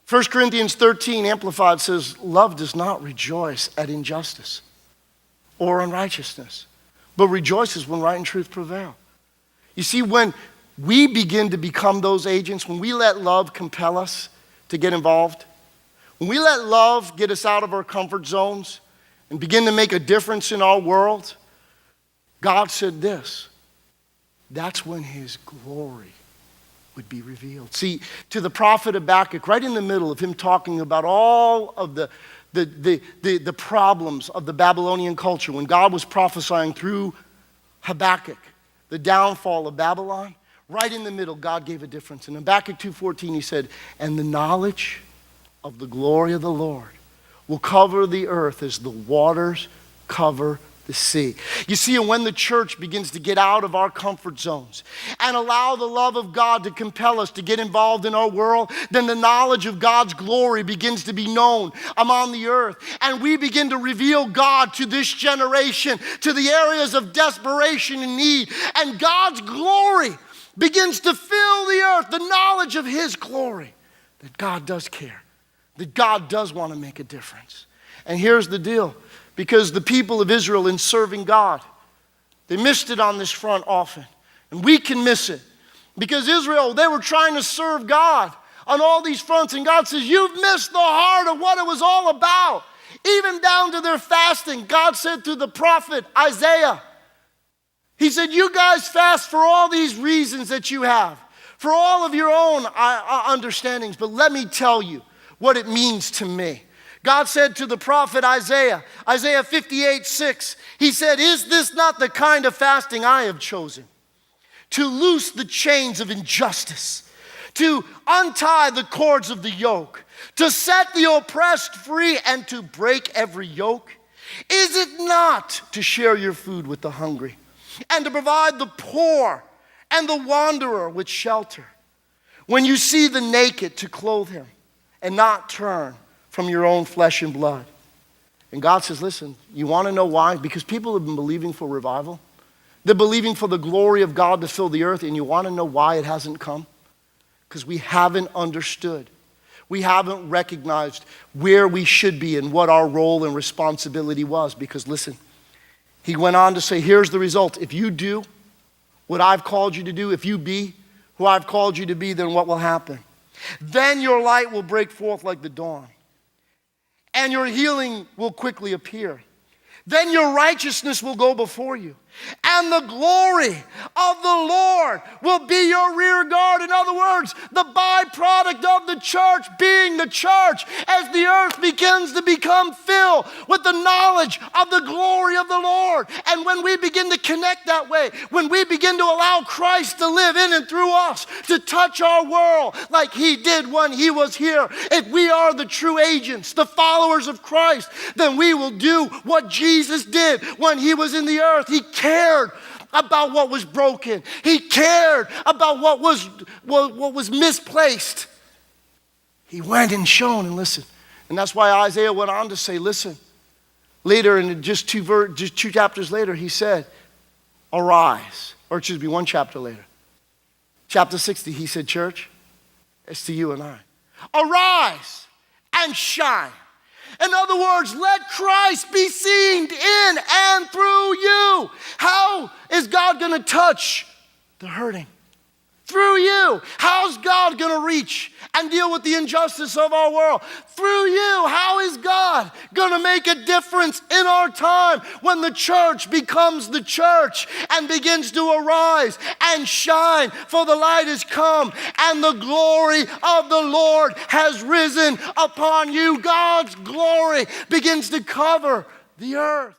1 Corinthians 13, Amplified, says, love does not rejoice at injustice or unrighteousness, but rejoices when right and truth prevail. You see, when we begin to become those agents, when we let love compel us to get involved, when we let love get us out of our comfort zones and begin to make a difference in our world, God said this, that's when his glory would be revealed. See, to the prophet Habakkuk, right in the middle of him talking about all of the problems of the Babylonian culture, when God was prophesying through Habakkuk, the downfall of Babylon, right in the middle, God gave a difference. In Habakkuk 2:14, he said, and the knowledge of the glory of the Lord will cover the earth as the waters cover the sea. You see, and when the church begins to get out of our comfort zones and allow the love of God to compel us to get involved in our world, then the knowledge of God's glory begins to be known among the earth. And we begin to reveal God to this generation, to the areas of desperation and need. And God's glory begins to fill the earth, the knowledge of his glory, that God does care, that God does want to make a difference. And here's the deal. Because the people of Israel, in serving God, they missed it on this front often. And we can miss it. Because Israel, they were trying to serve God on all these fronts. And God says, you've missed the heart of what it was all about. Even down to their fasting. God said to the prophet Isaiah, he said, you guys fast for all these reasons that you have. For all of your own understandings. But let me tell you what it means to me. God said to the prophet Isaiah 58:6, he said, is this not the kind of fasting I have chosen? To loose the chains of injustice, to untie the cords of the yoke, to set the oppressed free and to break every yoke? Is it not to share your food with the hungry and to provide the poor and the wanderer with shelter? When you see the naked, to clothe him and not turn from your own flesh and blood. And God says, listen, you want to know why? Because people have been believing for revival. They're believing for the glory of God to fill the earth. And you want to know why it hasn't come? Because we haven't understood. We haven't recognized where we should be and what our role and responsibility was. Because listen, he went on to say, here's the result. If you do what I've called you to do, if you be who I've called you to be, then what will happen? Then your light will break forth like the dawn. And your healing will quickly appear. Then your righteousness will go before you. And the glory of the Lord will be your rear guard. In other words, the byproduct of the church being the church as the earth begins to become filled with the knowledge of the glory of the Lord. And when we begin to connect that way, when we begin to allow Christ to live in and through us, to touch our world like he did when he was here, if we are the true agents, the followers of Christ, then we will do what Jesus did when he was in the earth. He cared about what was broken. He cared about what was misplaced. He went and shone and listened. And that's why Isaiah went on to say, listen, later in just two chapters later, he said, arise. Or excuse me, one chapter later. Chapter 60, he said, church, it's to you and I. Arise and shine. In other words, let Christ be seen in and through you. How is God going to touch the hurting? Through you. How's God going to reach and deal with the injustice of our world? Through you. How is God going to make a difference in our time when the church becomes the church and begins to arise and shine? For the light has come and the glory of the Lord has risen upon you. God's glory begins to cover the earth.